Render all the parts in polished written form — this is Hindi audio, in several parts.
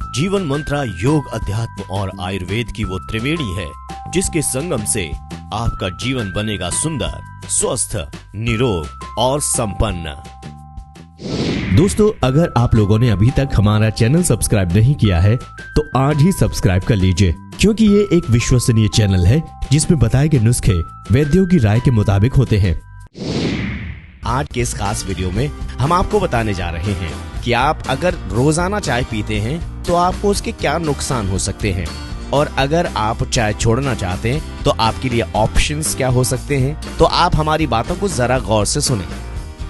जीवन मंत्रा योग, अध्यात्म और आयुर्वेद की वो त्रिवेणी है जिसके संगम से आपका जीवन बनेगा सुंदर, स्वस्थ, निरोग और संपन्न। दोस्तों, अगर आप लोगों ने अभी तक हमारा चैनल सब्सक्राइब नहीं किया है तो आज ही सब्सक्राइब कर लीजिए, क्योंकि ये एक विश्वसनीय चैनल है जिसमें बताए गए नुस्खे वैद्यों की राय के मुताबिक होते हैं। आज के इस खास वीडियो में हम आपको बताने जा रहे हैं कि आप अगर रोजाना चाय पीते हैं तो आपको उसके क्या नुकसान हो सकते हैं, और अगर आप चाय छोड़ना चाहते हैं तो आपके लिए ऑप्शंस क्या हो सकते हैं। तो आप हमारी बातों को जरा गौर से सुनें।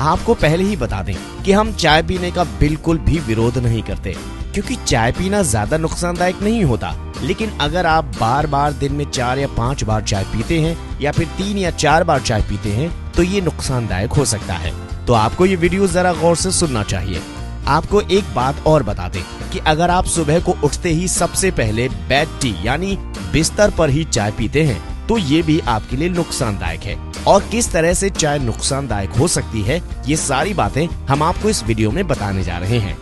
आपको पहले ही बता दें कि हम चाय पीने का बिल्कुल भी विरोध नहीं करते, क्योंकि चाय पीना ज्यादा नुकसानदायक नहीं होता। लेकिन अगर आप बार बार दिन में 4 या 5 बार चाय पीते हैं या फिर 3 या 4 बार चाय पीते हैं तो ये नुकसानदायक हो सकता है। तो आपको ये वीडियो जरा गौर से सुनना चाहिए। आपको एक बात और बता दें कि अगर आप सुबह को उठते ही सबसे पहले बेड टी यानी बिस्तर पर ही चाय पीते हैं तो ये भी आपके लिए नुकसानदायक है। और किस तरह से चाय नुकसानदायक हो सकती है, ये सारी बातें हम आपको इस वीडियो में बताने जा रहे हैं।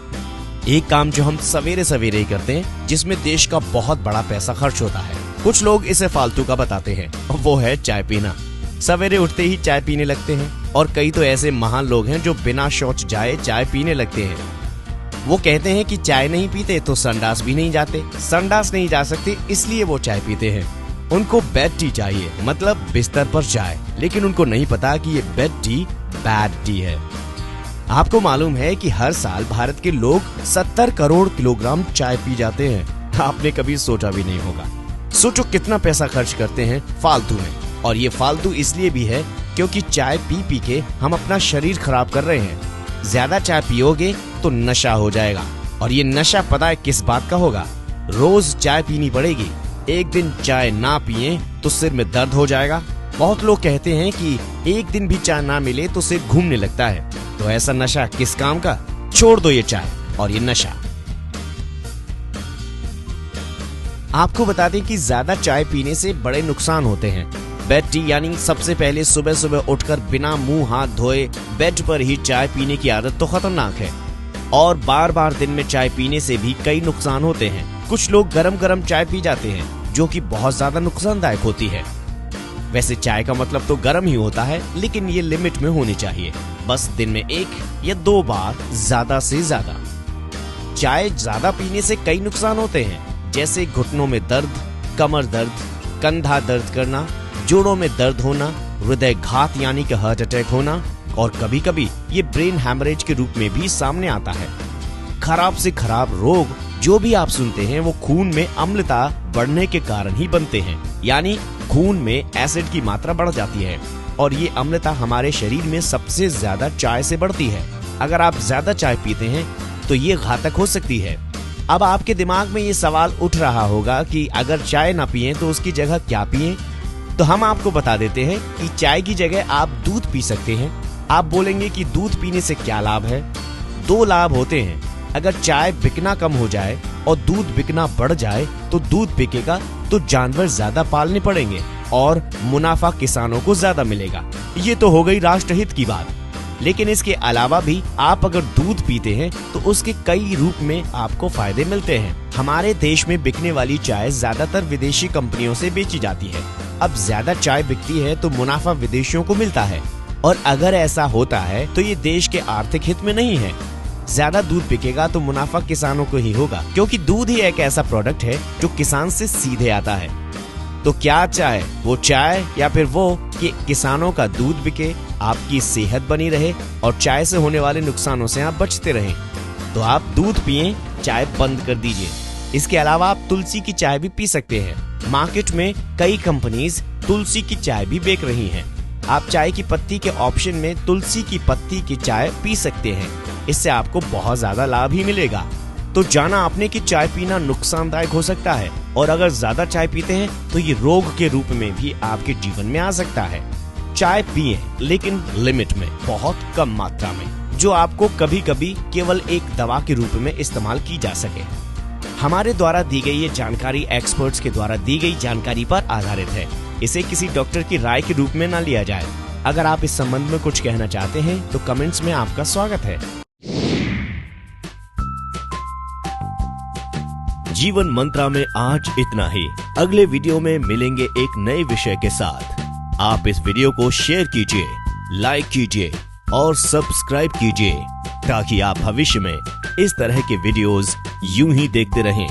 एक काम जो हम सवेरे सवेरे ही करते हैं, जिसमें देश का बहुत बड़ा पैसा खर्च होता है, कुछ लोग इसे फालतू का बताते हैं, वो है चाय पीना। सवेरे उठते ही चाय पीने लगते हैं, और कई तो ऐसे महान लोग हैं जो बिना शौच जाए चाय पीने लगते हैं। वो कहते हैं कि चाय नहीं पीते तो संडास भी नहीं जाते, संडास नहीं जा सकते इसलिए वो चाय पीते हैं। उनको बेड टी चाहिए, मतलब बिस्तर पर चाय, लेकिन उनको नहीं पता कि ये बेड टी बैड टी है। आपको मालूम है कि हर साल भारत के लोग 70 करोड़ किलोग्राम चाय पी जाते हैं। आपने कभी सोचा भी नहीं होगा। सोचो कितना पैसा खर्च करते हैं फालतू में, और ये फालतू इसलिए भी है क्योंकि चाय पी पी के हम अपना शरीर खराब कर रहे हैं। ज्यादा चाय पियोगे तो नशा हो जाएगा, और ये नशा पता है किस बात का होगा? रोज चाय पीनी पड़ेगी। एक दिन चाय ना पिए तो सिर में दर्द हो जाएगा। बहुत लोग कहते हैं कि एक दिन भी चाय ना मिले तो सिर घूमने लगता है। तो ऐसा नशा किस काम का? छोड़ दो ये चाय और ये नशा। आपको बता दें कि ज्यादा चाय पीने से बड़े नुकसान होते हैं। बेड टी यानी सबसे पहले सुबह सुबह उठकर बिना मुंह हाथ धोए बेड पर ही चाय पीने की आदत तो खतरनाक है, और बार बार दिन में चाय पीने से भी कई नुकसान होते हैं। कुछ लोग गरम गरम चाय पी जाते हैं, जो कि बहुत ज्यादा नुकसानदायक होती है। वैसे चाय का मतलब तो गर्म ही होता है, लेकिन ये लिमिट में होनी चाहिए। बस दिन में 1 या 2 बार, ज्यादा से ज्यादा। चाय ज्यादा पीने से कई नुकसान होते हैं, जैसे घुटनों में दर्द, कमर दर्द, कंधा दर्द करना, जोड़ों में दर्द होना, हृदय घात यानी कि हार्ट अटैक होना, और कभी कभी ये ब्रेन हैमरेज के रूप में भी सामने आता है। खराब से खराब रोग जो भी आप सुनते हैं वो खून में अम्लता बढ़ने के कारण ही बनते हैं, यानी खून में एसिड की मात्रा बढ़ जाती है, और ये अम्लता हमारे शरीर में सबसे ज्यादा चाय से बढ़ती है। अगर आप ज्यादा चाय पीते हैं तो ये घातक हो सकती है। अब आपके दिमाग में ये सवाल उठ रहा होगा कि अगर चाय ना पिए तो उसकी जगह क्या पिए? तो हम आपको बता देते हैं कि चाय की जगह आप दूध पी सकते हैं। आप बोलेंगे कि दूध पीने से क्या लाभ है? 2 लाभ होते हैं। अगर चाय बिकना कम हो जाए और दूध बिकना बढ़ जाए तो दूध बिकेगा तो जानवर ज्यादा पालने पड़ेंगे और मुनाफा किसानों को ज्यादा मिलेगा। ये तो हो गई राष्ट्रहित की बात। लेकिन इसके अलावा भी आप अगर दूध पीते हैं तो उसके कई रूप में आपको फायदे मिलते हैं। हमारे देश में बिकने वाली चाय ज्यादातर विदेशी कंपनियों से बेची जाती है। अब ज्यादा चाय बिकती है तो मुनाफा विदेशियों को मिलता है, और अगर ऐसा होता है तो ये देश के आर्थिक हित में नहीं है। ज्यादा दूध बिकेगा तो मुनाफा किसानों को ही होगा, क्योंकि दूध ही एक ऐसा प्रोडक्ट है जो किसान से सीधे आता है। तो क्या चाहे वो चाय या फिर वो कि किसानों का दूध बिके, आपकी सेहत बनी रहे और चाय से होने वाले नुकसानों से आप बचते रहें, तो आप दूध पिए, चाय बंद कर दीजिए। इसके अलावा आप तुलसी की चाय भी पी सकते हैं। मार्केट में कई कंपनीज तुलसी की चाय भी बेच रही हैं। आप चाय की पत्ती के ऑप्शन में तुलसी की पत्ती की चाय पी सकते हैं। इससे आपको बहुत ज्यादा लाभ ही मिलेगा। तो जाना आपने कि चाय पीना नुकसानदायक हो सकता है, और अगर ज्यादा चाय पीते हैं तो ये रोग के रूप में भी आपके जीवन में आ सकता है। चाय पिए, लेकिन लिमिट में, बहुत कम मात्रा में, जो आपको कभी कभी केवल एक दवा के रूप में इस्तेमाल की जा सके। हमारे द्वारा दी गई ये जानकारी एक्सपर्ट्स के द्वारा दी गई जानकारी पर आधारित है। इसे किसी डॉक्टर की राय के रूप में न लिया जाए। अगर आप इस संबंध में कुछ कहना चाहते हैं तो कमेंट्स में आपका स्वागत है। जीवन मंत्रा में आज इतना ही। अगले वीडियो में मिलेंगे एक नए विषय के साथ। आप इस वीडियो को शेयर कीजिए, लाइक कीजिए और सब्सक्राइब कीजिए ताकि आप भविष्य में इस तरह के वीडियोस यूं ही देखते रहें।